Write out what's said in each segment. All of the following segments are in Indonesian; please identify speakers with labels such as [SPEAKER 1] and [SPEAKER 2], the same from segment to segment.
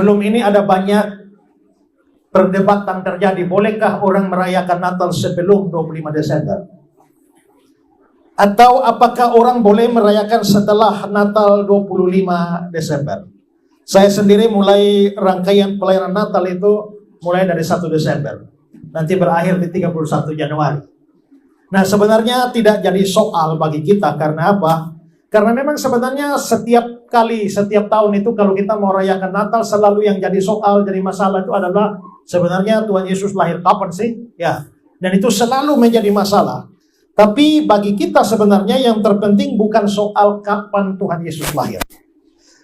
[SPEAKER 1] sebelum ini ada banyak perdebatan terjadi. Bolehkah orang merayakan Natal sebelum 25 Desember? Atau apakah orang boleh merayakan setelah Natal 25 Desember? Saya sendiri mulai rangkaian pelayanan Natal itu mulai dari 1 Desember. Nanti berakhir di 31 Januari. Nah, sebenarnya tidak jadi soal bagi kita. Karena apa? Karena memang sebenarnya setiap tahun itu kalau kita mau rayakan Natal, selalu yang jadi soal, jadi masalah itu adalah sebenarnya Tuhan Yesus lahir kapan sih? Ya. Dan itu selalu menjadi masalah. Tapi bagi kita sebenarnya yang terpenting bukan soal kapan Tuhan Yesus lahir.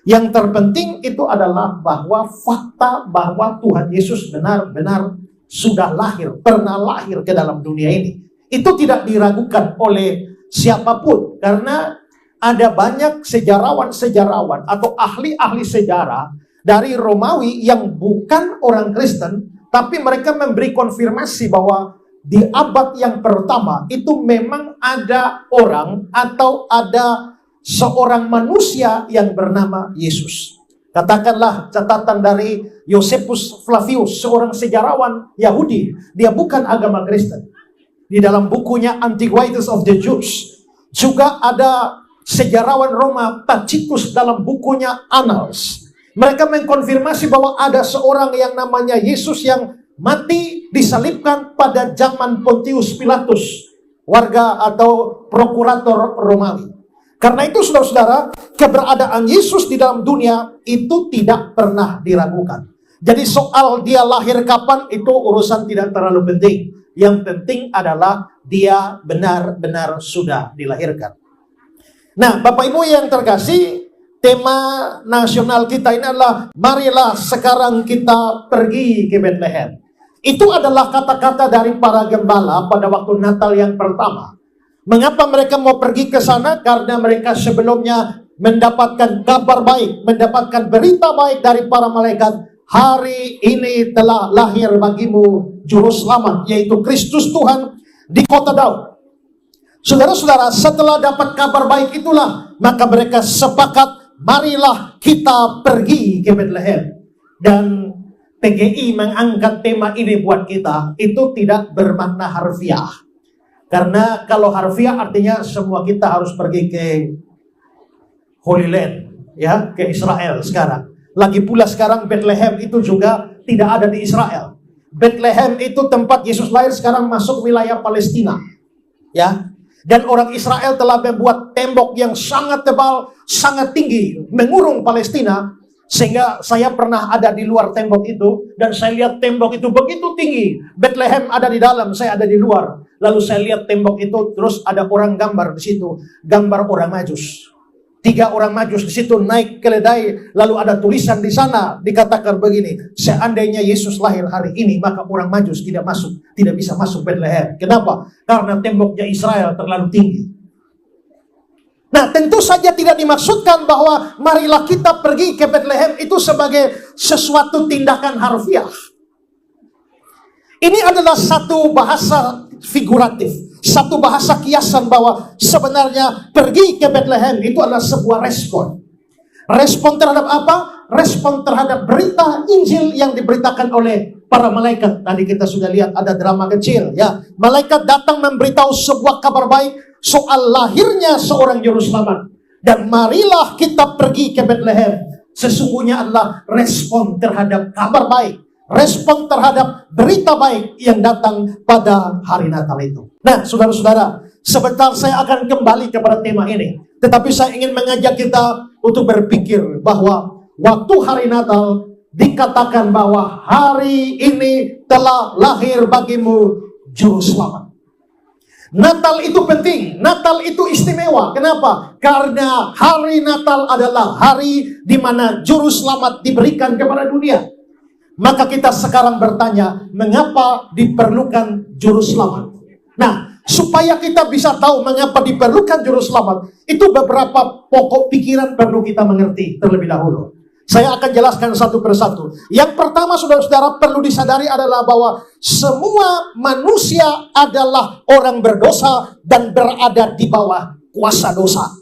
[SPEAKER 1] Yang terpenting itu adalah bahwa fakta bahwa Tuhan Yesus benar-benar sudah lahir, pernah lahir ke dalam dunia ini. Itu tidak diragukan oleh siapapun. Karena ada banyak sejarawan-sejarawan atau ahli-ahli sejarah dari Romawi yang bukan orang Kristen, tapi mereka memberi konfirmasi bahwa di abad yang pertama itu memang ada orang atau ada seorang manusia yang bernama Yesus. Katakanlah catatan dari Josephus Flavius, seorang sejarawan Yahudi. Dia bukan agama Kristen. Di dalam bukunya Antiquities of the Jews. Juga ada sejarawan Roma Tacitus dalam bukunya Annals. Mereka mengkonfirmasi bahwa ada seorang yang namanya Yesus yang mati disalibkan pada zaman Pontius Pilatus, warga atau prokurator Romawi. Karena itu saudara-saudara, keberadaan Yesus di dalam dunia itu tidak pernah diragukan. Jadi soal dia lahir kapan itu urusan tidak terlalu penting. Yang penting adalah dia benar-benar sudah dilahirkan. Nah, Bapak Ibu yang terkasih, tema nasional kita ini adalah marilah sekarang kita pergi ke Bethlehem. Itu adalah kata-kata dari para gembala pada waktu Natal yang pertama. Mengapa mereka mau pergi ke sana? Karena mereka sebelumnya mendapatkan kabar baik, mendapatkan berita baik dari para malaikat. Hari ini telah lahir bagimu juru selamat, yaitu Kristus Tuhan di kota Daud. Saudara-saudara, setelah dapat kabar baik itulah, maka mereka sepakat, marilah kita pergi ke Bethlehem. Dan PGI mengangkat tema ini buat kita, itu tidak bermakna harfiah. Karena kalau harfiah artinya semua kita harus pergi ke Holy Land, ya, ke Israel sekarang. Lagi pula sekarang Bethlehem itu juga tidak ada di Israel. Bethlehem itu tempat Yesus lahir, sekarang masuk wilayah Palestina, ya. Dan orang Israel telah membuat tembok yang sangat tebal, sangat tinggi, mengurung Palestina. Sehingga saya pernah ada di luar tembok itu, dan saya lihat tembok itu begitu tinggi. Bethlehem ada di dalam, saya ada di luar. Lalu saya lihat tembok itu, terus ada orang gambar di situ, gambar orang Majus. 3 orang Majus di situ naik keledai, lalu ada tulisan di sana dikatakan begini, seandainya Yesus lahir hari ini, maka orang Majus tidak bisa masuk Bethlehem. Kenapa? Karena temboknya Israel terlalu tinggi. Nah, tentu saja tidak dimaksudkan bahwa marilah kita pergi ke Bethlehem itu sebagai sesuatu tindakan harfiah. Ini adalah satu bahasa figuratif, satu bahasa kiasan bahwa sebenarnya pergi ke Bethlehem itu adalah sebuah respon. Respon terhadap apa? Respon terhadap berita Injil yang diberitakan oleh para malaikat. Tadi kita sudah lihat ada drama kecil, ya. Malaikat datang memberitahu sebuah kabar baik soal lahirnya seorang juru selamat. Dan marilah kita pergi ke Bethlehem. Sesungguhnya adalah respon terhadap kabar baik, respon terhadap berita baik yang datang pada hari Natal itu. Nah, saudara-saudara, sebentar saya akan kembali kepada tema ini. Tetapi saya ingin mengajak kita untuk berpikir bahwa waktu hari Natal dikatakan bahwa hari ini telah lahir bagimu juru selamat. Natal itu penting, Natal itu istimewa. Kenapa? Karena hari Natal adalah hari di mana juru selamat diberikan kepada dunia. Maka kita sekarang bertanya, mengapa diperlukan juru selamat? Nah, supaya kita bisa tahu mengapa diperlukan juru selamat, itu beberapa pokok pikiran perlu kita mengerti terlebih dahulu. Saya akan jelaskan satu persatu. Yang pertama, saudara-saudara, perlu disadari adalah bahwa semua manusia adalah orang berdosa dan berada di bawah kuasa dosa.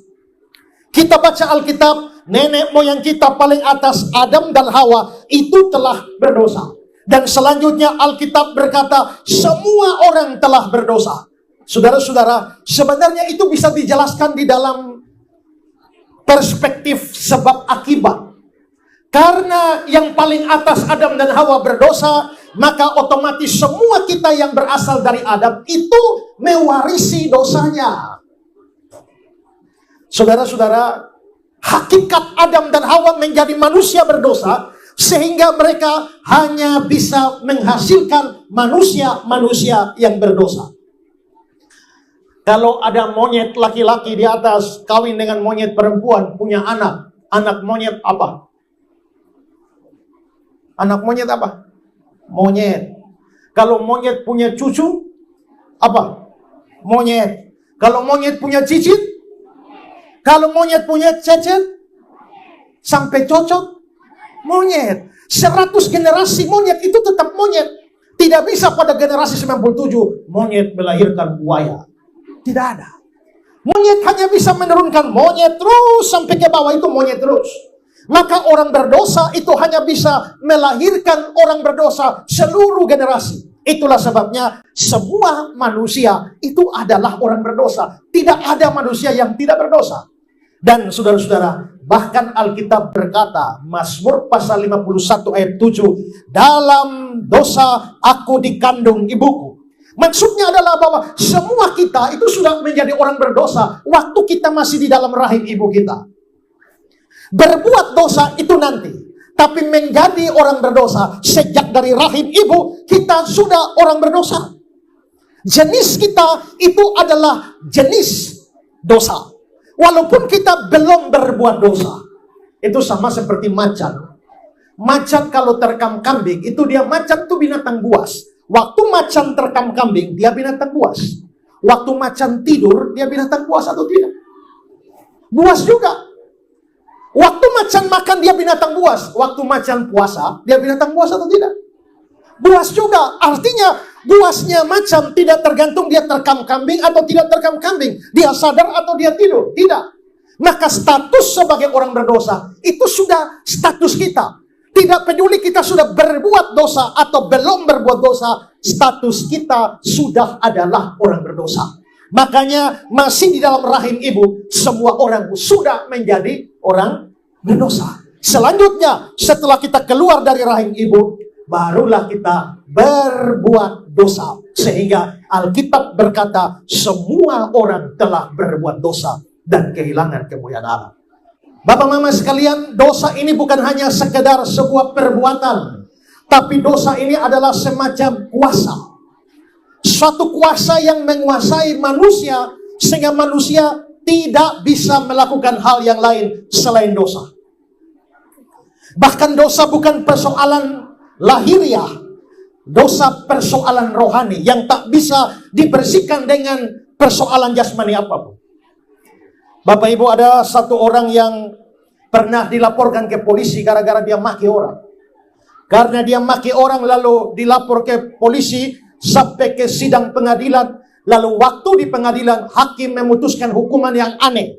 [SPEAKER 1] Kita baca Alkitab, nenek moyang kita paling atas, Adam dan Hawa, itu telah berdosa. Dan selanjutnya Alkitab berkata, semua orang telah berdosa. Saudara-saudara, sebenarnya itu bisa dijelaskan di dalam perspektif sebab akibat. Karena yang paling atas Adam dan Hawa berdosa, maka otomatis semua kita yang berasal dari Adam itu mewarisi dosanya. Saudara-saudara, hakikat Adam dan Hawa menjadi manusia berdosa, sehingga mereka hanya bisa menghasilkan manusia-manusia yang berdosa. Kalau ada monyet laki-laki di atas kawin dengan monyet perempuan, punya anak, anak monyet apa? Anak monyet apa? Monyet. Kalau monyet punya cucu, apa? Monyet. Kalau monyet punya cicit, kalau monyet punya cecet, sampai cocok, monyet. 100 generasi monyet itu tetap monyet. Tidak bisa pada generasi 97, monyet melahirkan buaya. Tidak ada. Monyet hanya bisa menurunkan monyet terus sampai ke bawah, itu monyet terus. Maka orang berdosa itu hanya bisa melahirkan orang berdosa seluruh generasi. Itulah sebabnya semua manusia itu adalah orang berdosa. Tidak ada manusia yang tidak berdosa. Dan saudara-saudara, bahkan Alkitab berkata, Mazmur pasal 51 ayat 7, dalam dosa aku dikandung ibuku. Maksudnya adalah bahwa semua kita itu sudah menjadi orang berdosa waktu kita masih di dalam rahim ibu kita. Berbuat dosa itu nanti, tapi menjadi orang berdosa sejak dari rahim ibu kita sudah orang berdosa. Jenis kita itu adalah jenis dosa, walaupun kita belum berbuat dosa. Itu sama seperti macan. Macan kalau terkam kambing, itu dia macan itu binatang buas. Waktu macan terkam kambing, dia binatang buas. Waktu macan tidur, dia binatang buas atau tidak? Buas juga. Waktu macan makan, dia binatang buas. Waktu macan puasa, dia binatang buas atau tidak? Buas juga. Artinya, buasnya macan tidak tergantung dia terkam kambing atau tidak terkam kambing. Dia sadar atau dia tidur. Tidak. Maka status sebagai orang berdosa, itu sudah status kita. Tidak peduli kita sudah berbuat dosa atau belum berbuat dosa, status kita sudah adalah orang berdosa. Makanya masih di dalam rahim ibu, semua orang sudah menjadi orang berdosa. Selanjutnya, setelah kita keluar dari rahim ibu, barulah kita berbuat dosa. Sehingga Alkitab berkata, semua orang telah berbuat dosa dan kehilangan kemuliaan Allah. Bapak mama sekalian, dosa ini bukan hanya sekedar sebuah perbuatan, tapi dosa ini adalah semacam kuasa. Suatu kuasa yang menguasai manusia, sehingga manusia tidak bisa melakukan hal yang lain selain dosa. Bahkan dosa bukan persoalan lahiriah, dosa persoalan rohani yang tak bisa dibersihkan dengan persoalan jasmani apapun. Bapak Ibu, ada satu orang yang pernah dilaporkan ke polisi gara-gara dia maki orang. Karena dia maki orang lalu dilapor ke polisi sampai ke sidang pengadilan. Lalu waktu di pengadilan hakim memutuskan hukuman yang aneh.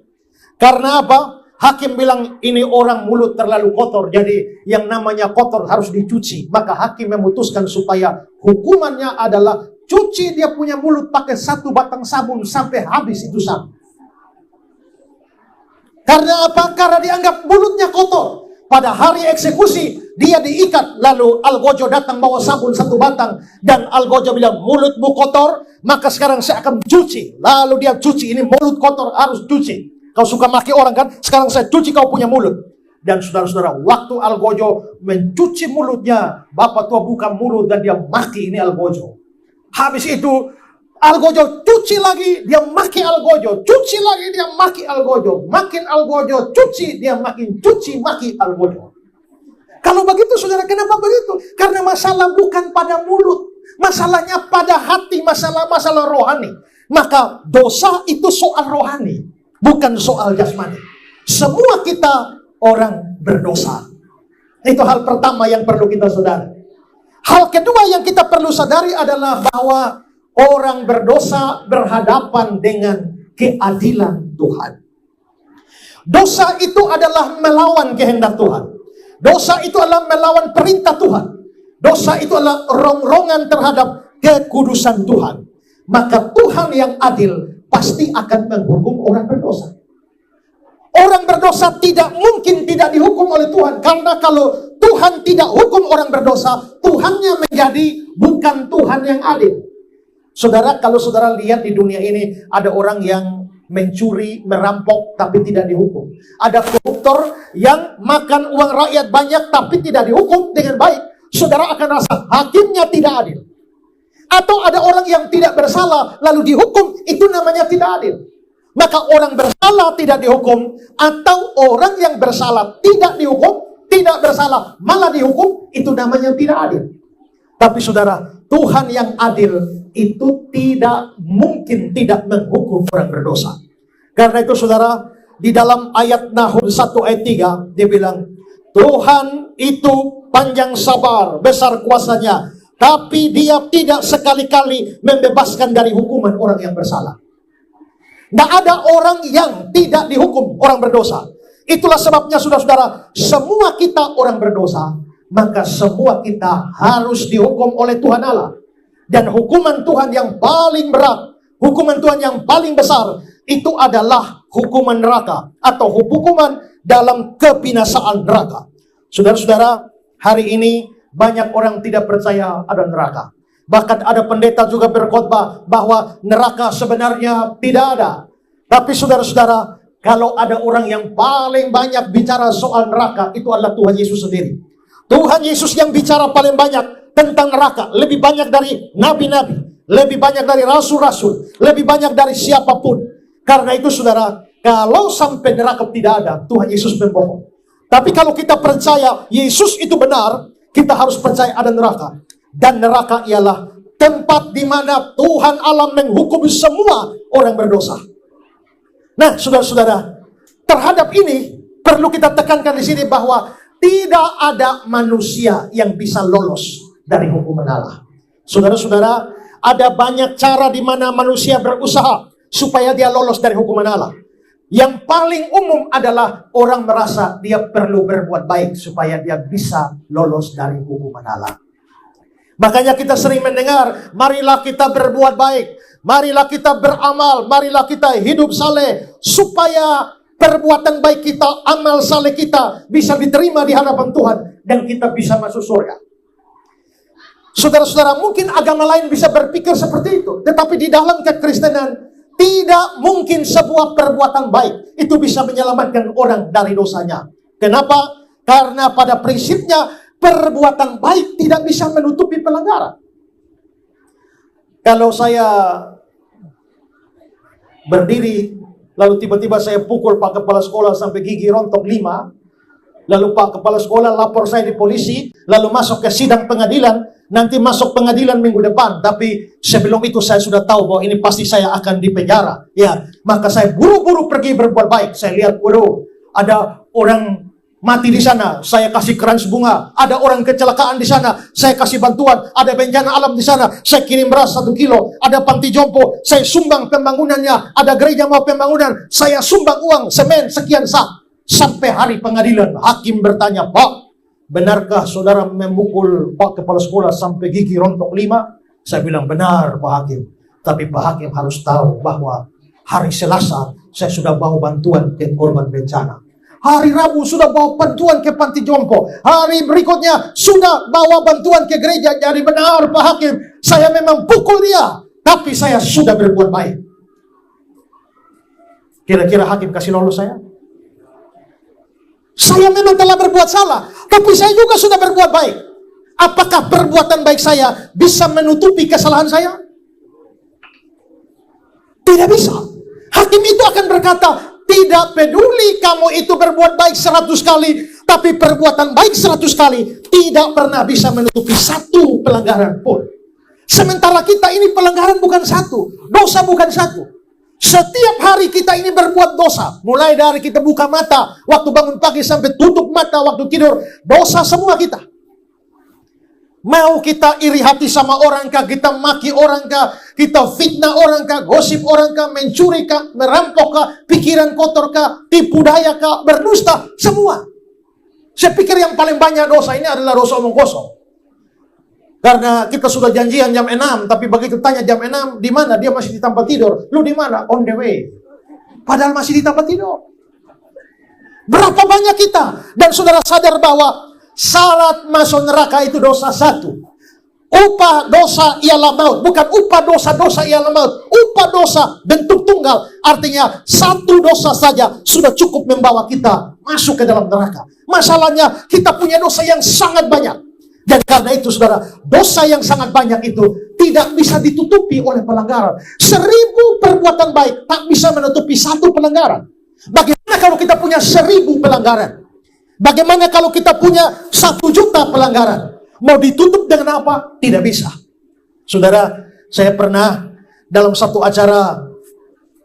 [SPEAKER 1] Karena apa? Hakim bilang ini orang mulut terlalu kotor. Jadi yang namanya kotor harus dicuci. Maka hakim memutuskan supaya hukumannya adalah cuci dia punya mulut pakai 1 batang sabun sampai habis itu sabun. Karena apa? Karena dianggap mulutnya kotor. Pada hari eksekusi, dia diikat. Lalu Algojo datang bawa sabun 1 batang. Dan Algojo bilang, mulutmu kotor, maka sekarang saya akan cuci. Lalu dia cuci, ini mulut kotor, harus cuci. Kau suka maki orang kan? Sekarang saya cuci kau punya mulut. Dan saudara-saudara, waktu Algojo mencuci mulutnya, bapak tua buka mulut dan dia maki ini Algojo. Habis itu, Algojo cuci lagi, dia maki Algojo. Cuci lagi, dia maki Algojo. Makin Algojo cuci, dia makin cuci, maki Algojo. Kalau begitu saudara, kenapa begitu? Karena masalah bukan pada mulut. Masalahnya pada hati, masalah rohani. Maka dosa itu soal rohani, bukan soal jasmani. Semua kita orang berdosa. Itu hal pertama yang perlu kita sadari. Hal kedua yang kita perlu sadari adalah bahwa orang berdosa berhadapan dengan keadilan Tuhan. Dosa itu adalah melawan kehendak Tuhan. Dosa itu adalah melawan perintah Tuhan. Dosa itu adalah rongrongan terhadap kekudusan Tuhan. Maka Tuhan yang adil pasti akan menghukum orang berdosa. Orang berdosa tidak mungkin tidak dihukum oleh Tuhan. Karena kalau Tuhan tidak hukum orang berdosa, Tuhannya menjadi bukan Tuhan yang adil. Saudara, kalau saudara lihat di dunia ini, ada orang yang mencuri, merampok, tapi tidak dihukum. Ada koruptor yang makan uang rakyat banyak, tapi tidak dihukum dengan baik. Saudara akan rasa hakimnya tidak adil. Atau ada orang yang tidak bersalah, lalu dihukum, itu namanya tidak adil. Maka orang bersalah tidak dihukum, atau orang yang bersalah tidak dihukum, tidak bersalah malah dihukum, itu namanya tidak adil. Tapi saudara, Tuhan yang adil itu tidak mungkin tidak menghukum orang berdosa. Karena itu saudara, di dalam ayat Nahum 1 ayat 3, dia bilang, Tuhan itu panjang sabar, besar kuasanya, tapi dia tidak sekali-kali membebaskan dari hukuman orang yang bersalah. Tidak ada orang yang tidak dihukum orang berdosa. Itulah sebabnya saudara-saudara, semua kita orang berdosa, maka semua kita harus dihukum oleh Tuhan Allah. Dan hukuman Tuhan yang paling berat, hukuman Tuhan yang paling besar, itu adalah hukuman neraka, atau hukuman dalam kebinasaan neraka. Saudara-saudara, hari ini banyak orang tidak percaya ada neraka. Bahkan ada pendeta juga berkhotbah bahwa neraka sebenarnya tidak ada. Tapi saudara-saudara, kalau ada orang yang paling banyak bicara soal neraka, itu adalah Tuhan Yesus sendiri. Tuhan Yesus yang bicara paling banyak tentang neraka. Lebih banyak dari nabi-nabi, lebih banyak dari rasul-rasul, lebih banyak dari siapapun. Karena itu saudara, kalau sampai neraka tidak ada, Tuhan Yesus berbohong. Tapi kalau kita percaya Yesus itu benar, kita harus percaya ada neraka. Dan neraka ialah tempat di mana Tuhan Allah menghukum semua orang berdosa. Nah, saudara-saudara, terhadap ini perlu kita tekankan di sini bahwa tidak ada manusia yang bisa lolos dari hukuman Allah. Saudara-saudara, ada banyak cara di mana manusia berusaha supaya dia lolos dari hukuman Allah. Yang paling umum adalah orang merasa dia perlu berbuat baik supaya dia bisa lolos dari hukuman Allah. Makanya kita sering mendengar, marilah kita berbuat baik, marilah kita beramal, marilah kita hidup saleh, supaya perbuatan baik kita, amal saleh kita bisa diterima di hadapan Tuhan, dan kita bisa masuk surga. Saudara-saudara, mungkin agama lain bisa berpikir seperti itu, tetapi di dalam kekristenan, tidak mungkin sebuah perbuatan baik itu bisa menyelamatkan orang dari dosanya. Kenapa? Karena pada prinsipnya, perbuatan baik tidak bisa menutupi pelanggaran. Kalau saya berdiri, lalu tiba-tiba saya pukul Pak Kepala Sekolah sampai gigi rontok 5, lalu Pak Kepala Sekolah lapor saya di polisi, lalu masuk ke sidang pengadilan, nanti masuk pengadilan minggu depan, tapi sebelum itu saya sudah tahu bahwa ini pasti saya akan dipenjara. Ya, maka saya buru-buru pergi berbuat baik. Saya lihat, waduh, ada orang mati di sana, saya kasih keranjang bunga. Ada orang kecelakaan di sana, saya kasih bantuan. Ada bencana alam di sana, saya kirim beras 1 kilo. Ada panti jompo, saya sumbang pembangunannya. Ada gereja mau pembangunan, saya sumbang uang semen sekian sak. Sampai hari pengadilan, hakim bertanya, Pak, benarkah saudara memukul Pak Kepala Sekolah sampai gigi rontok 5? Saya bilang, benar Pak Hakim. Tapi Pak Hakim harus tahu bahwa hari Selasa saya sudah bawa bantuan ke korban bencana. Hari Rabu sudah bawa bantuan ke panti jompo. Hari berikutnya sudah bawa bantuan ke gereja. Jadi benar Pak Hakim, saya memang pukul dia, tapi saya sudah berbuat baik. Kira-kira hakim kasih lolos saya? Saya memang telah berbuat salah, tapi saya juga sudah berbuat baik. Apakah perbuatan baik saya bisa menutupi kesalahan saya? Tidak bisa. Hakim itu akan berkata, tidak peduli kamu itu berbuat baik 100 kali, tapi perbuatan baik 100 kali tidak pernah bisa menutupi satu pelanggaran pun. Sementara kita ini pelanggaran bukan satu, dosa bukan satu. Setiap hari kita ini berbuat dosa. Mulai dari kita buka mata, waktu bangun pagi sampai tutup mata waktu tidur, dosa semua kita. Mau kita iri hati sama orang kah, kita maki orang kah, kita fitnah orang kah, gosip orang kah, mencuri kah, merampok kah, pikiran kotor kah, tipu daya kah, berdusta, semua. Saya pikir yang paling banyak dosa ini adalah dosa omong kosong. Karena kita sudah janjian jam 6, tapi begitu tanya jam 6, di mana? Dia masih di tempat tidur. Lu di mana? On the way. Padahal masih di tempat tidur. Berapa banyak kita? Dan saudara sadar bahwa syarat masuk neraka itu dosa satu. Upah dosa ialah maut. Bukan upah dosa ialah maut. Upah dosa bentuk tunggal. Artinya satu dosa saja sudah cukup membawa kita masuk ke dalam neraka. Masalahnya kita punya dosa yang sangat banyak. Dan karena itu saudara, dosa yang sangat banyak itu tidak bisa ditutupi oleh pelanggaran. 1000 perbuatan baik tak bisa menutupi satu pelanggaran. Bagaimana kalau kita punya 1000 pelanggaran? Bagaimana kalau kita punya 1 juta pelanggaran? Mau ditutup dengan apa? Tidak bisa. Saudara, saya pernah dalam satu acara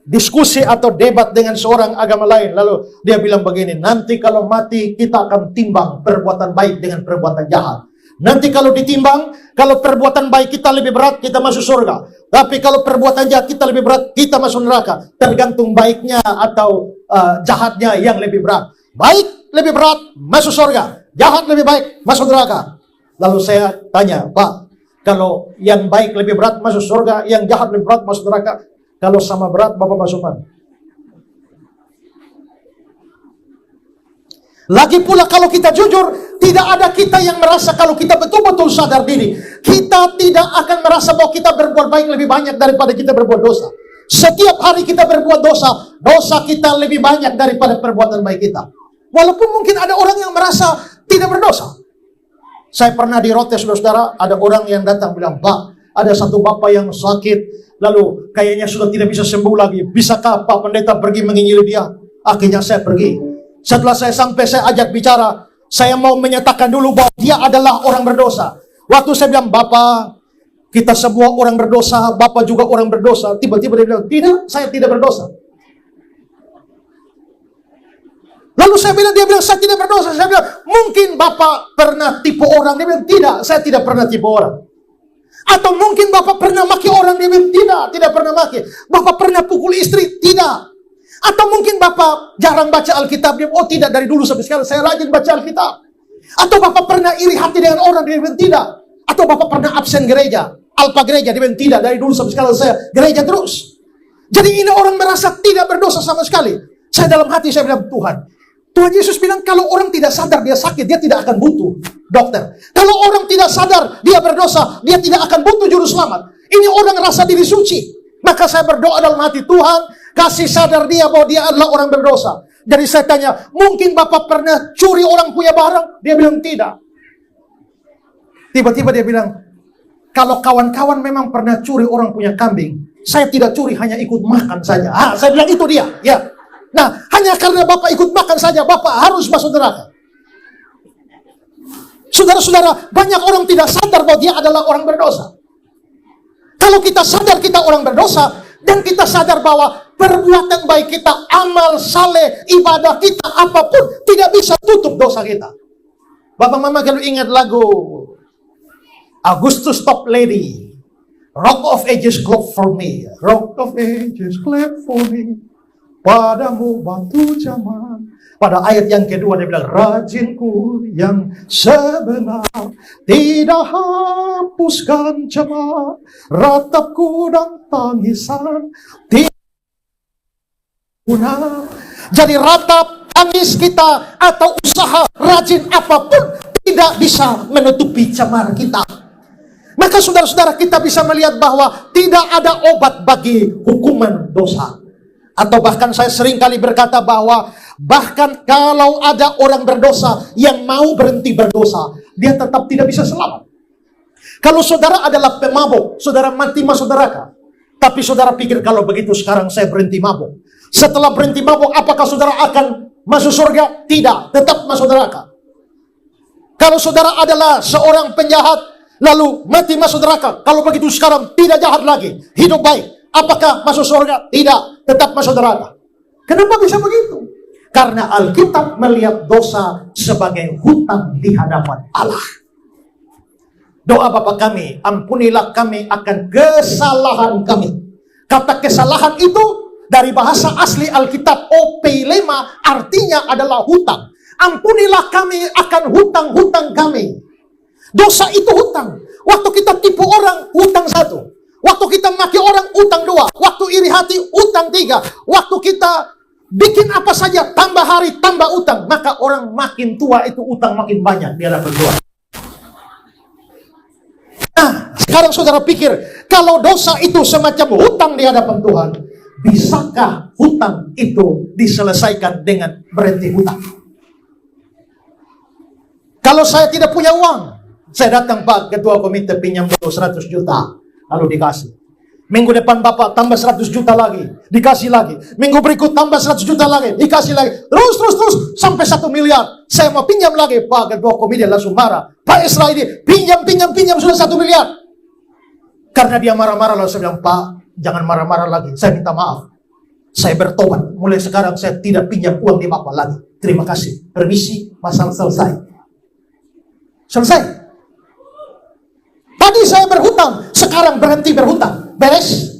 [SPEAKER 1] diskusi atau debat dengan seorang agama lain. Lalu dia bilang begini, nanti kalau mati kita akan timbang perbuatan baik dengan perbuatan jahat. Nanti kalau ditimbang, kalau perbuatan baik kita lebih berat, kita masuk surga. Tapi kalau perbuatan jahat kita lebih berat, kita masuk neraka. Tergantung baiknya atau jahatnya yang lebih berat. Baik lebih berat, masuk surga. Jahat lebih baik, masuk neraka. Lalu saya tanya, Pak, kalau yang baik lebih berat masuk surga, yang jahat lebih berat masuk neraka. Kalau sama berat, Bapak masuk mana? Lagi pula kalau kita jujur, tidak ada kita yang merasa kalau kita betul-betul sadar diri. Kita tidak akan merasa bahwa kita berbuat baik lebih banyak daripada kita berbuat dosa. Setiap hari kita berbuat dosa, dosa kita lebih banyak daripada perbuatan baik kita. Walaupun mungkin ada orang yang merasa tidak berdosa. Saya pernah di Rote, saudara-saudara, ada orang yang datang bilang, Pak, ada satu bapak yang sakit, lalu kayaknya sudah tidak bisa sembuh lagi. Bisakah Pak Pendeta pergi menginjili dia? Akhirnya saya pergi. Setelah saya sampai, saya ajak bicara. Saya mau menyatakan dulu bahwa dia adalah orang berdosa. Waktu saya bilang, Bapak, kita semua orang berdosa, Bapak juga orang berdosa. Tiba-tiba dia bilang, tidak, saya tidak berdosa. Lalu dia bilang, saya tidak berdosa. Saya bilang, mungkin Bapak pernah tipu orang. Dia bilang, tidak, saya tidak pernah tipu orang. Atau mungkin Bapak pernah maki orang. Dia bilang, tidak pernah maki. Bapak pernah pukul istri? Tidak. Atau mungkin Bapak jarang baca Alkitab. Dia bilang, oh tidak, dari dulu sampai sekarang saya rajin baca Alkitab. Atau Bapak pernah iri hati dengan orang? Dia bilang, tidak. Atau Bapak pernah absen gereja, alpa gereja? Dia bilang, tidak, dari dulu sampai sekarang saya gereja terus. Jadi ini orang merasa tidak berdosa sama sekali. Saya dalam hati, saya bilang, Tuhan Yesus bilang, kalau orang tidak sadar dia sakit, dia tidak akan butuh dokter. Kalau orang tidak sadar dia berdosa, dia tidak akan butuh juru selamat. Ini orang rasa diri suci. Maka saya berdoa dalam hati, Tuhan, kasih sadar dia bahwa dia adalah orang berdosa. Jadi saya tanya, mungkin Bapak pernah curi orang punya barang? Dia bilang, tidak. Tiba-tiba dia bilang, kalau kawan-kawan memang pernah curi orang punya kambing, saya tidak curi, hanya ikut makan saja. Saya bilang, itu dia. Ya. Nah, hanya karena Bapak ikut makan saja, Bapak harus masuk neraka. Saudara-saudara, banyak orang tidak sadar bahwa dia adalah orang berdosa. Kalau kita sadar kita orang berdosa, dan kita sadar bahwa perbuatan baik kita, amal saleh, ibadah kita, apapun, tidak bisa tutup dosa kita. Bapak Mama kalau ingat lagu Agustus Top Lady, Rock of Ages clap for me, Rock of Ages clap for me, padamu batu zaman. Pada ayat yang kedua dia bilang, rajinku yang sebenar tidak hapuskan cemas, ratapku dan tangisan tidak guna. Jadi ratap, tangis kita atau usaha rajin apapun tidak bisa menutupi cemar kita. Maka saudara-saudara, kita bisa melihat bahwa tidak ada obat bagi hukuman dosa. Atau bahkan saya sering kali berkata bahwa bahkan kalau ada orang berdosa yang mau berhenti berdosa, dia tetap tidak bisa selamat. Kalau saudara adalah pemabuk, saudara mati masuk neraka. Tapi saudara pikir kalau begitu sekarang saya berhenti mabuk, setelah berhenti mabuk apakah saudara akan masuk surga? Tidak, tetap masuk neraka. Kalau saudara adalah seorang penjahat lalu mati masuk neraka, kalau begitu sekarang tidak jahat lagi, hidup baik, apakah masuk surga? Tidak, tetap masuk neraka. Kenapa bisa begitu? Karena Alkitab melihat dosa sebagai hutang di hadapan Allah. Doa Bapa kami, ampunilah kami akan kesalahan kami. Kata kesalahan itu dari bahasa asli Alkitab opelema, artinya adalah hutang. Ampunilah kami akan hutang-hutang kami. Dosa itu hutang. Waktu kita tipu orang, hutang 1. Waktu kita maki orang, hutang 2. Waktu iri hati, hutang 3. Waktu kita bikin apa saja, tambah hari, tambah utang. Maka orang makin tua itu utang makin banyak. Dia dapat berdoa. Nah, sekarang saudara pikir, kalau dosa itu semacam hutang di hadapan Tuhan, bisakah hutang itu diselesaikan dengan berhenti hutang? Kalau saya tidak punya uang, saya datang Pak Ketua Komite pinjam dulu 100 juta, lalu dikasih. Minggu depan Bapak tambah 100 juta lagi, dikasih lagi. Minggu berikut tambah 100 juta lagi, dikasih lagi. Terus sampai 1 miliar. Saya mau pinjam lagi, Pak Ketua Komite langsung marah. Pak Esra ini pinjam sudah 1 miliar. Karena dia marah-marah, lalu saya bilang, Pak, jangan marah-marah lagi. Saya minta maaf. Saya bertobat. Mulai sekarang saya tidak pinjam uang di Bapak lagi. Terima kasih. Permisi, masalah selesai. Selesai. Tadi saya berhutang, sekarang berhenti berhutang. Beres?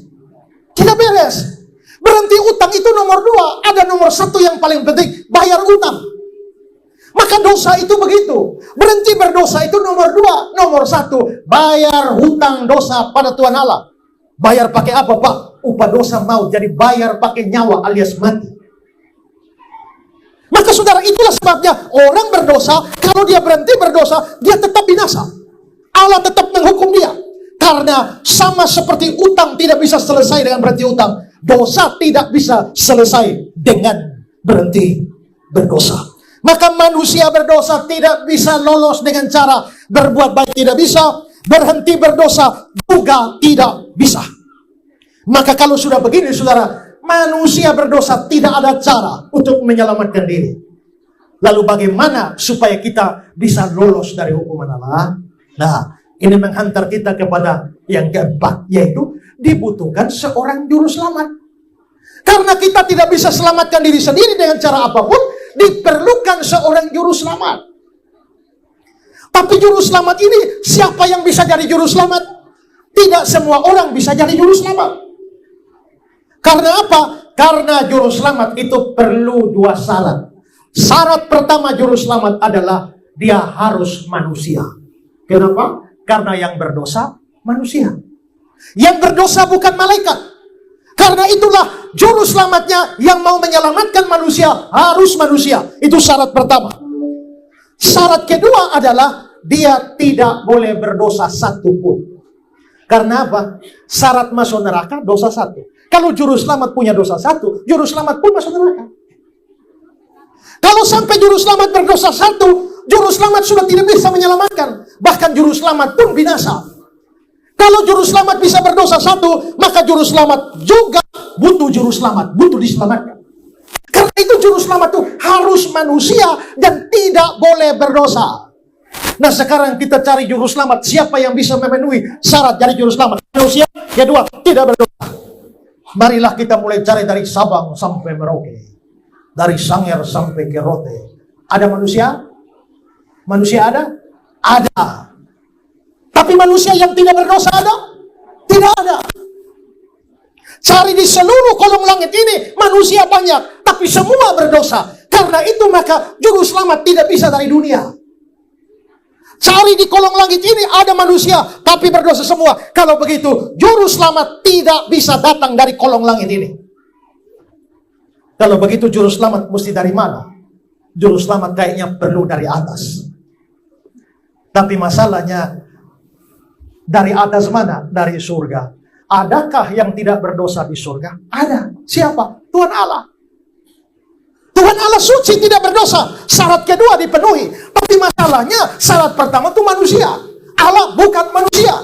[SPEAKER 1] Tidak beres. Berhenti utang itu nomor 2. Ada nomor 1 yang paling penting, bayar utang. Maka dosa itu begitu. Berhenti berdosa itu nomor 2. Nomor 1, bayar hutang dosa pada Tuhan Allah. Bayar pakai apa, Pak? Upah dosa maut. Jadi bayar pakai nyawa alias mati. Maka saudara, itulah sebabnya orang berdosa, kalau dia berhenti berdosa, dia tetap binasa. Allah tetap menghukum dia. Karena sama seperti utang tidak bisa selesai dengan berhenti utang, dosa tidak bisa selesai dengan berhenti berdosa. Maka manusia berdosa tidak bisa lolos dengan cara berbuat baik, tidak bisa. Berhenti berdosa juga tidak bisa. Maka kalau sudah begini saudara, manusia berdosa tidak ada cara untuk menyelamatkan diri. Lalu bagaimana supaya kita bisa lolos dari hukuman Allah? Nah, ini menghantar kita kepada yang keempat, yaitu dibutuhkan seorang juru selamat. Karena kita tidak bisa selamatkan diri sendiri dengan cara apapun, diperlukan seorang juru selamat. Tapi juru selamat ini, siapa yang bisa jadi juru selamat? Tidak semua orang bisa jadi juru selamat. Karena apa? Karena juru selamat itu perlu 2 syarat. Syarat pertama juru selamat adalah dia harus manusia. Kenapa? Karena yang berdosa manusia. Yang berdosa bukan malaikat. Karena itulah juru selamatnya yang mau menyelamatkan manusia harus manusia. Itu syarat pertama. Syarat kedua adalah dia tidak boleh berdosa satupun. Karena apa? Syarat masuk neraka dosa 1. Kalau juru selamat punya dosa 1, juru selamat pun masuk neraka. Kalau sampai juru selamat berdosa 1, juru selamat sudah tidak bisa menyelamatkan. Bahkan juru selamat pun binasa. Kalau juru selamat bisa berdosa 1, maka juru selamat juga butuh juru selamat, butuh diselamatkan. Karena itu juru selamat itu harus manusia dan tidak boleh berdosa. Nah sekarang kita cari juru selamat. Siapa yang bisa memenuhi syarat jadi juru selamat? Manusia. Kedua, tidak berdosa. Marilah kita mulai cari dari Sabang sampai Merauke. Dari Sangir sampai ke Rote. Ada manusia? Manusia ada? Ada. Tapi manusia yang tidak berdosa ada? Tidak ada. Cari di seluruh kolong langit ini, manusia banyak, tapi semua berdosa. Karena itu maka juru selamat tidak bisa dari dunia. Cari di kolong langit ini ada manusia, tapi berdosa semua. Kalau begitu, juru selamat tidak bisa datang dari kolong langit ini. Kalau begitu juru selamat mesti dari mana? Juru selamat kayaknya perlu dari atas. Tapi masalahnya, dari atas mana? Dari surga. Adakah yang tidak berdosa di surga? Ada. Siapa? Tuhan Allah. Tuhan Allah suci, tidak berdosa. Syarat kedua dipenuhi. Tapi masalahnya, syarat pertama itu manusia. Allah bukan manusia.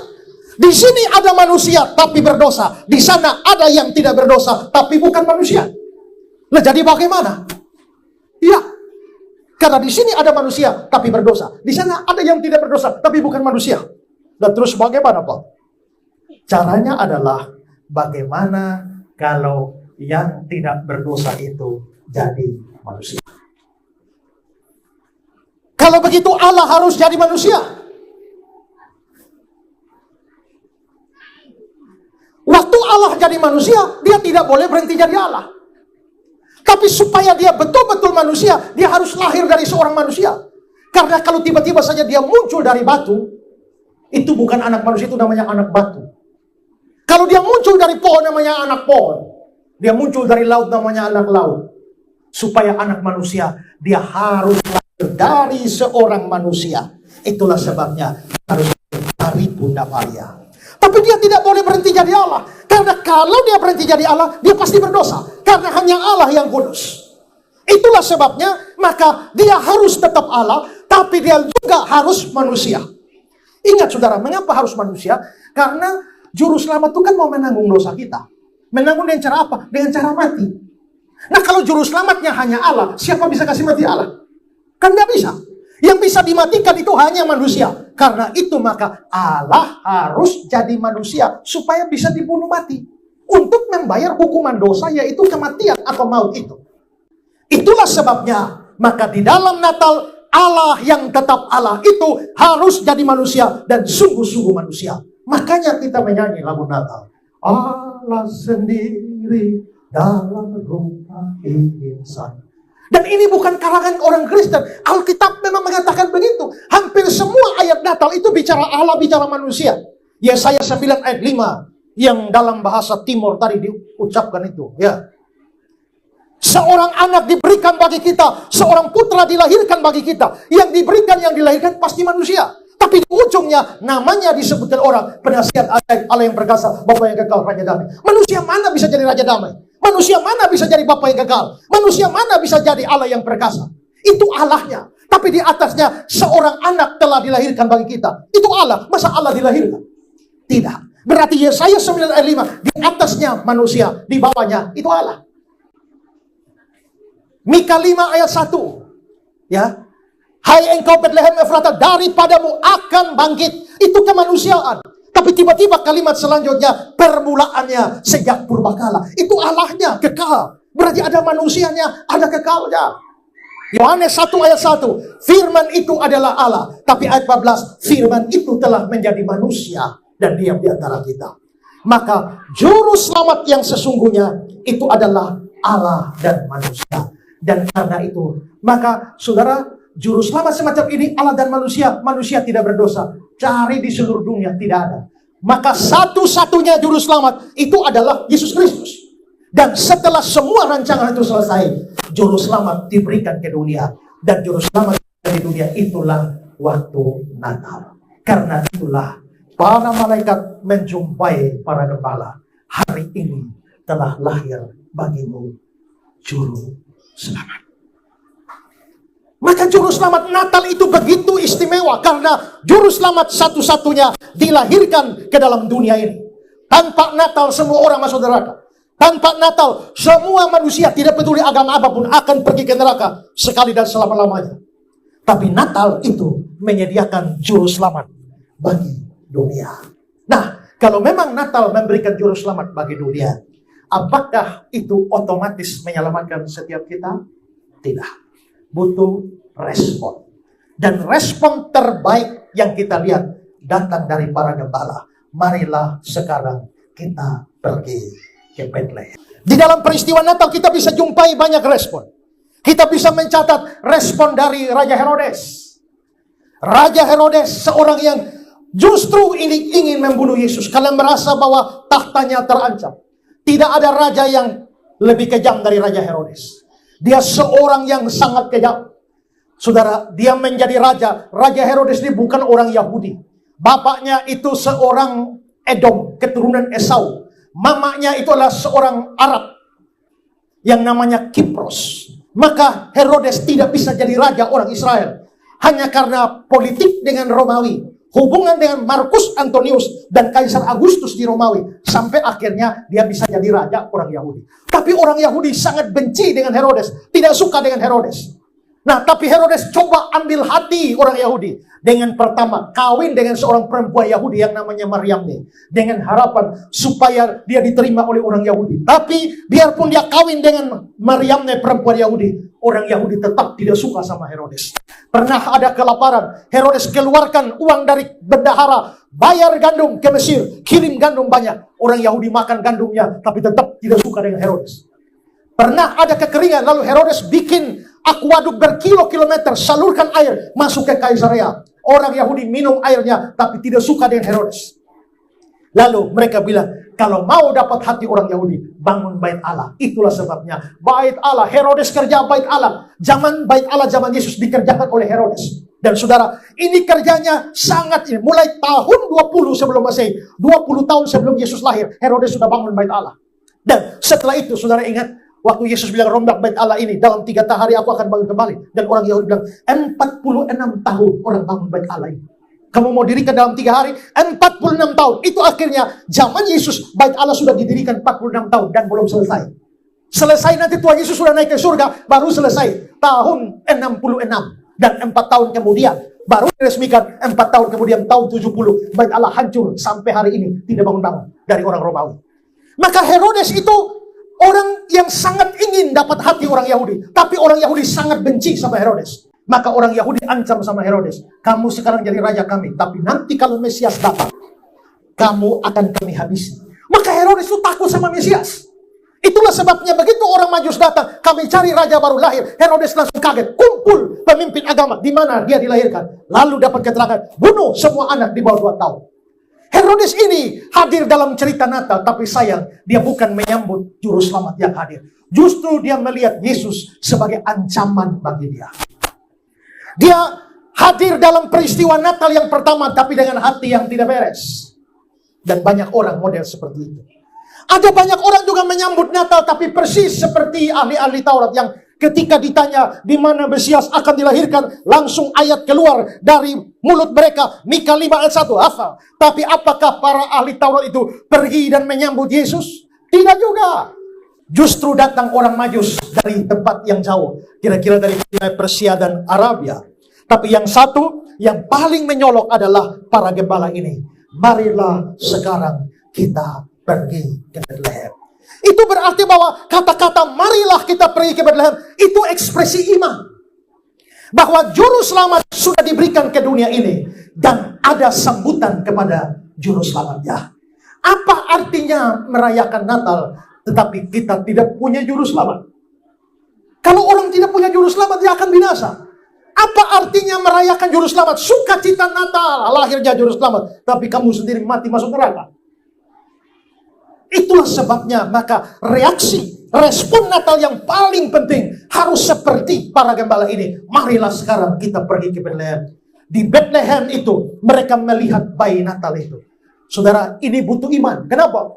[SPEAKER 1] Di sini ada manusia tapi berdosa. Di sana ada yang tidak berdosa tapi bukan manusia. Nah, jadi bagaimana? Ya, karena di sini ada manusia tapi berdosa. Di sana ada yang tidak berdosa tapi bukan manusia. Dan terus bagaimana, Pak? Caranya adalah bagaimana kalau yang tidak berdosa itu jadi manusia. Kalau begitu Allah harus jadi manusia.
[SPEAKER 2] Waktu Allah jadi manusia, dia tidak boleh berhenti jadi Allah. Tapi supaya dia betul-betul manusia, dia harus lahir dari seorang manusia. Karena kalau tiba-tiba saja dia muncul dari batu, itu bukan anak manusia, itu namanya anak batu. Kalau dia muncul dari pohon, namanya anak pohon. Dia muncul dari laut, namanya anak laut. Supaya anak manusia, dia harus lahir dari seorang manusia. Itulah sebabnya harus dari Bunda Maria. Tapi dia tidak boleh berhenti jadi Allah. Karena kalau dia berhenti jadi Allah, dia pasti berdosa. Karena hanya Allah yang kudus. Itulah sebabnya, maka dia harus tetap Allah, tapi dia juga harus manusia. Ingat saudara, mengapa harus manusia? Karena juru selamat itu kan mau menanggung dosa kita. Menanggung dengan cara apa? Dengan cara mati. Nah, kalau juru selamatnya hanya Allah, siapa bisa kasih mati Allah? Kan nggak bisa. Yang bisa dimatikan itu hanya manusia. Karena itu maka Allah harus jadi manusia supaya bisa dibunuh mati. Untuk membayar hukuman dosa, yaitu kematian atau maut itu. Itulah sebabnya, maka di dalam Natal, Allah yang tetap Allah itu harus jadi manusia dan sungguh-sungguh manusia. Makanya kita menyanyi lagu Natal. Allah sendiri dalam rupa insan. Dan ini bukan kalangan orang Kristen. Alkitab memang mengatakan begitu. Hampir semua ayat Natal itu bicara Allah, bicara manusia. Yesaya 9 ayat 5 yang dalam bahasa Timur tadi diucapkan itu. Ya. Seorang anak diberikan bagi kita, seorang putra dilahirkan bagi kita. Yang diberikan, yang dilahirkan pasti manusia. Tapi di ujungnya namanya disebutkan orang penasihat Allah yang perkasa, Bapa yang kekal, Raja damai. Manusia mana bisa jadi Raja damai? Manusia mana bisa jadi Bapa yang kekal? Manusia mana bisa jadi Allah yang perkasa? Itu Allahnya. Tapi di atasnya seorang anak telah dilahirkan bagi kita. Itu Allah. Masa Allah dilahirkan? Tidak. Berarti Yesaya 9 ayat 5, di atasnya manusia, di bawahnya itu Allah. Mika 5 ayat 1. Ya. Hai engkau Bethlehem Efrata, daripadamu akan bangkit. Itu kemanusiaan. Tapi tiba-tiba kalimat selanjutnya, permulaannya sejak purbakala. Itu Allahnya, kekal. Berarti ada manusianya, ada kekalnya. Yohanes 1 ayat 1, firman itu adalah Allah. Tapi ayat 14, firman itu telah menjadi manusia dan diam di antara kita. Maka juru selamat yang sesungguhnya itu adalah Allah dan manusia. Dan karena itu, maka saudara, juru selamat semacam ini Allah dan manusia tidak berdosa. Cari di seluruh dunia, tidak ada. Maka satu-satunya juru selamat itu adalah Yesus Kristus. Dan setelah semua rancangan itu selesai, juru selamat diberikan ke dunia. Dan juru selamat di dunia itulah waktu Natal. Karena itulah para malaikat menjumpai para gembala. Hari ini telah lahir bagimu juru selamat. Maka juru selamat Natal itu begitu istimewa karena juru selamat satu-satunya dilahirkan ke dalam dunia ini. Tanpa Natal semua orang masuk neraka. Tanpa Natal semua manusia tidak peduli agama apapun akan pergi ke neraka sekali dan selama-lamanya. Tapi Natal itu menyediakan juru selamat bagi dunia. Nah, kalau memang Natal memberikan juru selamat bagi dunia, apakah itu otomatis menyelamatkan setiap kita? Tidak. Butuh respon. Dan respon terbaik yang kita lihat datang dari para gembala. Marilah sekarang kita pergi ke Bethlehem. Di dalam peristiwa Natal kita bisa jumpai banyak respon. Kita bisa mencatat respon dari Raja Herodes. Raja Herodes seorang yang justru ingin membunuh Yesus karena merasa bahwa tahtanya terancam. Tidak ada raja yang lebih kejam dari Raja Herodes. Dia seorang yang sangat kejam. Saudara, dia menjadi raja. Raja Herodes ini bukan orang Yahudi. Bapaknya itu seorang Edom, keturunan Esau. Mamanya itu adalah seorang Arab yang namanya Kipros. Maka Herodes tidak bisa jadi raja orang Israel. Hanya karena politik dengan Romawi. Hubungan dengan Markus Antonius dan Kaisar Agustus di Romawi. Sampai akhirnya dia bisa jadi raja orang Yahudi. Tapi orang Yahudi sangat benci dengan Herodes. Tidak suka dengan Herodes. Nah, tapi Herodes coba ambil hati orang Yahudi. Dengan pertama, kawin dengan seorang perempuan Yahudi yang namanya Maryam nih. Dengan harapan supaya dia diterima oleh orang Yahudi. Tapi, biarpun dia kawin dengan Maryam nih perempuan Yahudi, orang Yahudi tetap tidak suka sama Herodes. Pernah ada kelaparan, Herodes keluarkan uang dari bendahara, bayar gandum ke Mesir, kirim gandum banyak. Orang Yahudi makan gandumnya, tapi tetap tidak suka dengan Herodes. Pernah ada kekeringan, lalu Herodes bikin aquaduk berkilo-kilometer, salurkan air masuk ke Kaisarea. Orang Yahudi minum airnya, tapi tidak suka dengan Herodes. Lalu mereka bilang, kalau mau dapat hati orang Yahudi, bangun bait Allah. Itulah sebabnya bait Allah, Herodes kerja bait Allah. Zaman bait Allah, zaman Yesus dikerjakan oleh Herodes. Dan saudara, ini kerjanya sangat ini. Mulai tahun 20 sebelum Masehi, 20 tahun sebelum Yesus lahir, Herodes sudah bangun bait Allah. Dan setelah itu, saudara ingat, waktu Yesus bilang rombak bait Allah ini, dalam 3 hari aku akan bangun kembali. Dan orang Yahudi bilang, 46 tahun orang bangun bait Allah ini. Kamu mau dirikan dalam 3 hari? 46 tahun. Itu akhirnya zaman Yesus, bait Allah sudah didirikan 46 tahun dan belum selesai. Selesai nanti Tuhan Yesus sudah naik ke surga, baru selesai. Tahun 66. Dan 4 tahun kemudian, baru diresmikan 4 tahun kemudian, tahun 70. Bait Allah hancur sampai hari ini. Tidak bangun-bangun dari orang Romawi. Maka Herodes itu orang yang sangat ingin dapat hati orang Yahudi. Tapi orang Yahudi sangat benci sama Herodes. Maka orang Yahudi ancam sama Herodes. Kamu sekarang jadi raja kami. Tapi nanti kalau Mesias datang, kamu akan kami habisi. Maka Herodes itu takut sama Mesias. Itulah sebabnya begitu orang Majus datang, kami cari raja baru lahir. Herodes langsung kaget. Kumpul pemimpin agama. Di mana dia dilahirkan. Lalu dapat keterangan. Bunuh semua anak di bawah 2 tahun. Herodes ini hadir dalam cerita Natal, tapi sayang, dia bukan menyambut juru selamat yang hadir. Justru dia melihat Yesus sebagai ancaman bagi dia. Dia hadir dalam peristiwa Natal yang pertama, tapi dengan hati yang tidak beres. Dan banyak orang model seperti itu. Ada banyak orang juga menyambut Natal, tapi persis seperti ahli-ahli Taurat yang ketika ditanya di mana Mesias akan dilahirkan, langsung ayat keluar dari mulut mereka. Mika 5 ayat 1 hafal. Tapi apakah para ahli Taurat itu pergi dan menyambut Yesus? Tidak juga. Justru datang orang Majus dari tempat yang jauh, kira-kira dari Persia dan Arabia. Tapi yang satu, yang paling menyolok adalah para gembala ini. Marilah sekarang kita pergi ke Bethlehem. Itu berarti bahwa kata-kata marilah kita pergi ke Bethlehem itu ekspresi iman. Bahwa juru selamat sudah diberikan ke dunia ini. Dan ada sambutan kepada juru selamatnya. Apa artinya merayakan Natal tetapi kita tidak punya juru selamat? Kalau orang tidak punya juru selamat, dia akan binasa. Apa artinya merayakan juru selamat? Sukacita Natal, lahirnya juru selamat, tapi kamu sendiri mati masuk neraka. Itulah sebabnya maka respon Natal yang paling penting harus seperti para gembala ini. Marilah sekarang kita pergi ke Bethlehem. Di Bethlehem itu mereka melihat bayi Natal itu. Saudara, ini butuh iman. Kenapa?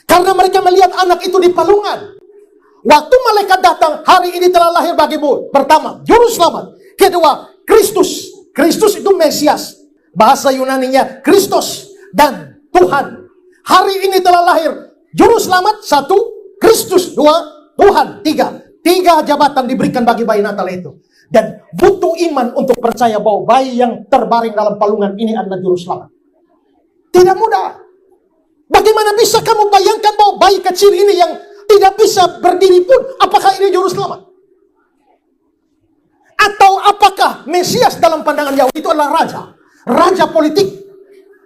[SPEAKER 2] Karena mereka melihat anak itu di palungan. Waktu malaikat datang, hari ini telah lahir bagimu. Pertama, juru selamat. Kedua, Kristus. Kristus itu Mesias. Bahasa Yunaninya Kristus dan Tuhan. Hari ini telah lahir juru selamat 1, Kristus 2, Tuhan 3. 3 jabatan diberikan bagi bayi Natal itu. Dan butuh iman untuk percaya bahwa bayi yang terbaring dalam palungan ini adalah juru selamat. Tidak mudah. Bagaimana bisa kamu bayangkan bahwa bayi kecil ini yang tidak bisa berdiri pun, apakah ini juru selamat? Atau apakah Mesias dalam pandangan Yahudi itu adalah raja? Raja politik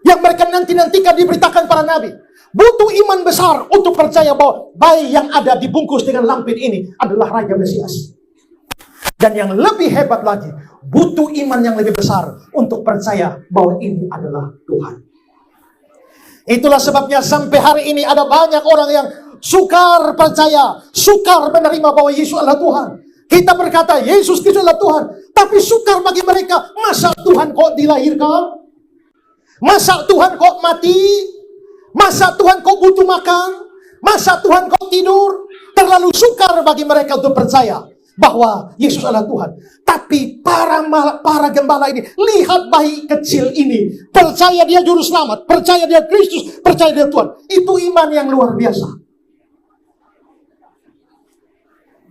[SPEAKER 2] yang mereka nanti-nantikan diberitakan para nabi. Butuh iman besar untuk percaya bahwa bayi yang ada dibungkus dengan lampin ini adalah Raja Mesias. Dan yang lebih hebat lagi, butuh iman yang lebih besar untuk percaya bahwa ini adalah Tuhan. Itulah sebabnya sampai hari ini ada banyak orang yang sukar percaya, sukar menerima bahwa Yesus adalah Tuhan. Kita berkata Yesus Kristus adalah Tuhan, tapi sukar bagi mereka. Masa Tuhan kok dilahirkan? Masa Tuhan kok mati? Masa Tuhan kok butuh makan? Masa Tuhan kok tidur? Terlalu sukar bagi mereka untuk percaya bahwa Yesus adalah Tuhan. Tapi para gembala ini, lihat bayi kecil ini, percaya dia juru selamat, percaya dia Kristus, percaya dia Tuhan. Itu iman yang luar biasa.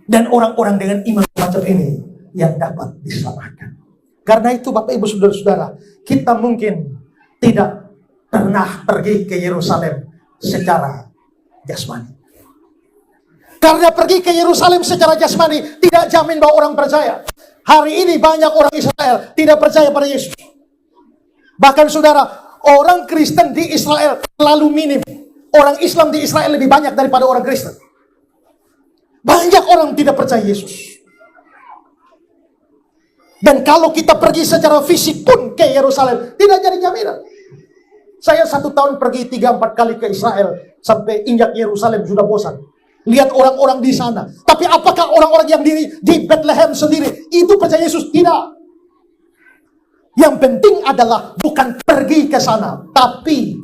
[SPEAKER 2] Dan orang-orang dengan iman macam ini yang dapat diselamatkan. Karena itu Bapak Ibu Saudara-saudara, kita mungkin tidak pernah pergi ke Yerusalem secara jasmani. Karena pergi ke Yerusalem secara jasmani tidak jamin bahwa orang percaya. Hari ini banyak orang Israel tidak percaya pada Yesus. Bahkan saudara, orang Kristen di Israel terlalu minim. Orang Islam di Israel lebih banyak daripada orang Kristen. Banyak orang tidak percaya Yesus. Dan kalau kita pergi secara fisik pun ke Yerusalem, tidak jadi jaminan. Saya 1 tahun pergi 3-4 kali ke Israel, sampai injak Yerusalem sudah bosan. Lihat orang-orang di sana. Tapi apakah orang-orang yang di Bethlehem sendiri itu percaya Yesus? Tidak. Yang penting adalah bukan pergi ke sana, tapi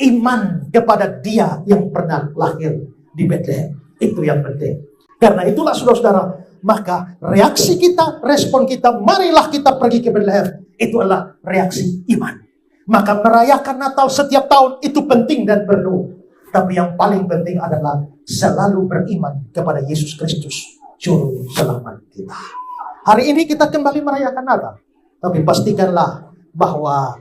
[SPEAKER 2] iman kepada Dia yang pernah lahir di Bethlehem. Itu yang penting. Karena itulah saudara-saudara, maka reaksi kita, respon kita, marilah kita pergi ke Bethlehem. Itu adalah reaksi iman. Maka merayakan Natal setiap tahun itu penting dan perlu. Tapi yang paling penting adalah selalu beriman kepada Yesus Kristus, Juru Selamat kita. Hari ini kita kembali merayakan Natal. Tapi pastikanlah bahwa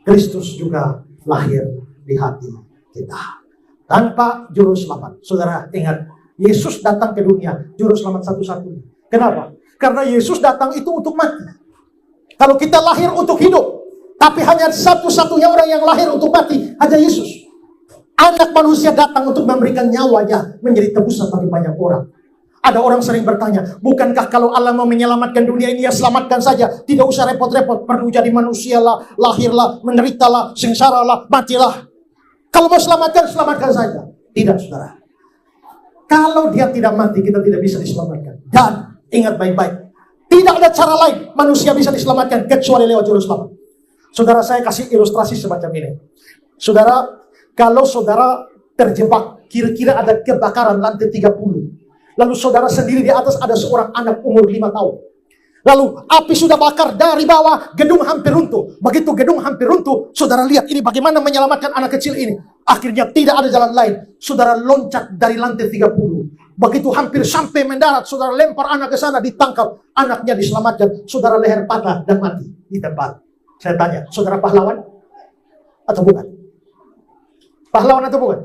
[SPEAKER 2] Kristus juga lahir di hati kita. Tanpa Juru Selamat. Saudara ingat, Yesus datang ke dunia, Juru Selamat satu-satunya. Kenapa? Karena Yesus datang itu untuk mati. Kalau kita lahir untuk hidup, tapi hanya satu-satunya orang yang lahir untuk mati, hanya Yesus. Anak manusia datang untuk memberikan nyawanya menjadi tebusan bagi banyak orang. Ada orang sering bertanya, bukankah kalau Allah mau menyelamatkan dunia ini, ya selamatkan saja. Tidak usah repot-repot, perlu jadi manusia lah, lahirlah, menderitalah, sengsaralah, matilah. Kalau mau selamatkan, selamatkan saja. Tidak, saudara. Kalau dia tidak mati, kita tidak bisa diselamatkan. Dan ingat baik-baik, tidak ada cara lain manusia bisa diselamatkan kecuali lewat Juru Selamat. Saudara, saya kasih ilustrasi semacam ini. Saudara, kalau saudara terjebak, kira-kira ada kebakaran lantai 30. Lalu saudara sendiri di atas ada seorang anak umur 5 tahun. Lalu api sudah bakar dari bawah, gedung hampir runtuh. Begitu gedung hampir runtuh, saudara lihat ini bagaimana menyelamatkan anak kecil ini. Akhirnya tidak ada jalan lain. Saudara loncat dari lantai 30. Begitu hampir sampai mendarat, saudara lempar anak ke sana, ditangkap. Anaknya diselamatkan. Saudara leher patah dan mati di tempat. Saya tanya, saudara pahlawan atau bukan? Pahlawan atau bukan?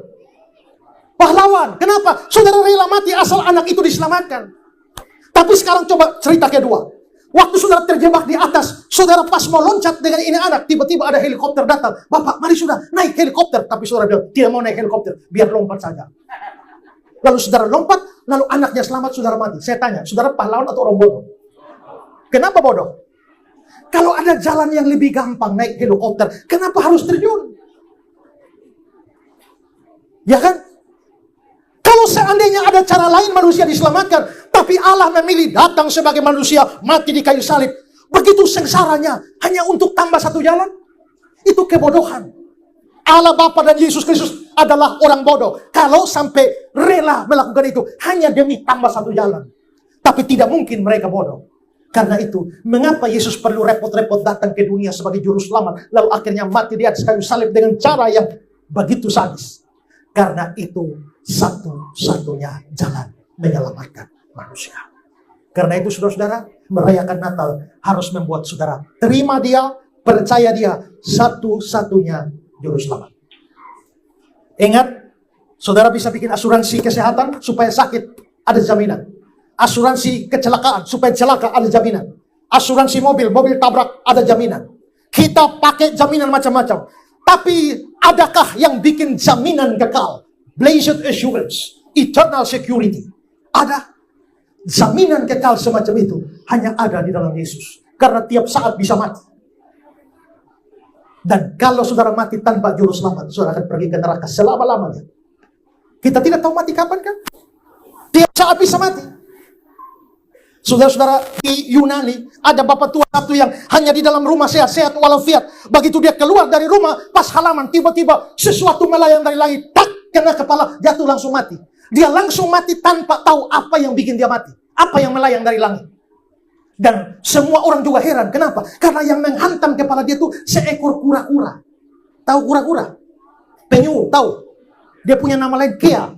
[SPEAKER 2] Pahlawan. Kenapa? Saudara rela mati asal anak itu diselamatkan. Tapi sekarang coba cerita kedua. Waktu saudara terjebak di atas, saudara pas mau loncat dengan ini anak, tiba-tiba ada helikopter datang. Bapak, mari sudah naik helikopter. Tapi saudara bilang, tidak mau naik helikopter, biar lompat saja. Lalu saudara lompat, lalu anaknya selamat, saudara mati. Saya tanya, saudara pahlawan atau orang bodoh? Kenapa bodoh? Kalau ada jalan yang lebih gampang naik helikopter, kenapa harus terjun? Ya kan? Kalau seandainya ada cara lain manusia diselamatkan, tapi Allah memilih datang sebagai manusia, mati di kayu salib. Begitu sengsaranya, hanya untuk tambah satu jalan. Itu kebodohan. Allah Bapa dan Yesus Kristus adalah orang bodoh. Kalau sampai rela melakukan itu, hanya demi tambah satu jalan. Tapi tidak mungkin mereka bodoh. Karena itu, mengapa Yesus perlu repot-repot datang ke dunia sebagai juru selamat, lalu akhirnya mati di atas kayu salib dengan cara yang begitu sadis? Karena itu satu-satunya jalan menyelamatkan manusia. Karena itu saudara-saudara, merayakan Natal harus membuat saudara terima Dia, percaya Dia, satu-satunya juru selamat. Ingat, saudara bisa bikin asuransi kesehatan supaya sakit, ada jaminan. Asuransi kecelakaan supaya celaka, ada jaminan. Asuransi mobil tabrak, ada jaminan. Kita pakai jaminan macam-macam. Tapi adakah yang bikin jaminan kekal? Blessed assurance, eternal security. Ada. Jaminan kekal semacam itu hanya ada di dalam Yesus. Karena tiap saat bisa mati. Dan kalau saudara mati tanpa juru selamat, saudara akan pergi ke neraka selama-lamanya. Kita tidak tahu mati kapan kan? Tiap saat bisa mati. Saudara-saudara, di Yunani ada bapak tua satu yang hanya di dalam rumah sehat-sehat walafiat. Begitu dia keluar dari rumah, pas halaman tiba-tiba sesuatu melayang dari langit, tak kena kepala, jatuh langsung mati. Dia langsung mati tanpa tahu apa yang bikin dia mati, apa yang melayang dari langit. Dan semua orang juga heran, kenapa? Karena yang menghantam kepala dia itu seekor kura-kura. Tahu kura-kura? Penyu, tahu? Dia punya nama lain Kea.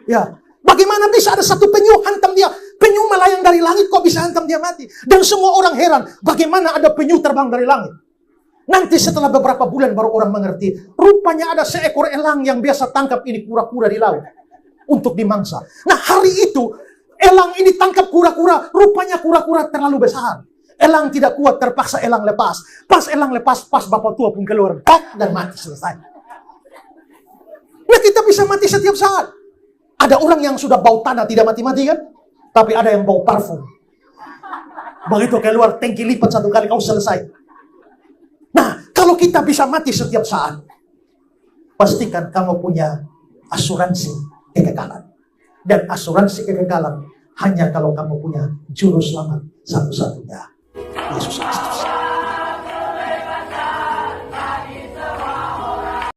[SPEAKER 2] Ya. Bagaimana bisa ada satu penyu hantam dia? Penyu melayang dari langit kok bisa hantam dia mati. Dan semua orang heran, bagaimana ada penyu terbang dari langit. Nanti setelah beberapa bulan baru orang mengerti, rupanya ada seekor elang yang biasa tangkap ini kura-kura di laut untuk dimangsa. Nah hari itu, elang ini tangkap kura-kura, rupanya kura-kura terlalu besar. Elang tidak kuat, terpaksa elang lepas. Pas elang lepas, pas bapak tua pun keluar, dan mati, selesai. Nah kita bisa mati setiap saat. Ada orang yang sudah bau tanah tidak mati-mati kan? Tapi ada yang bau parfum. Begitu keluar tangki lipat satu kali, kau selesai. Nah, kalau kita bisa mati setiap saat, pastikan kamu punya asuransi kekekalan. Dan asuransi kekekalan hanya kalau kamu punya juru selamat satu-satunya, Yesus.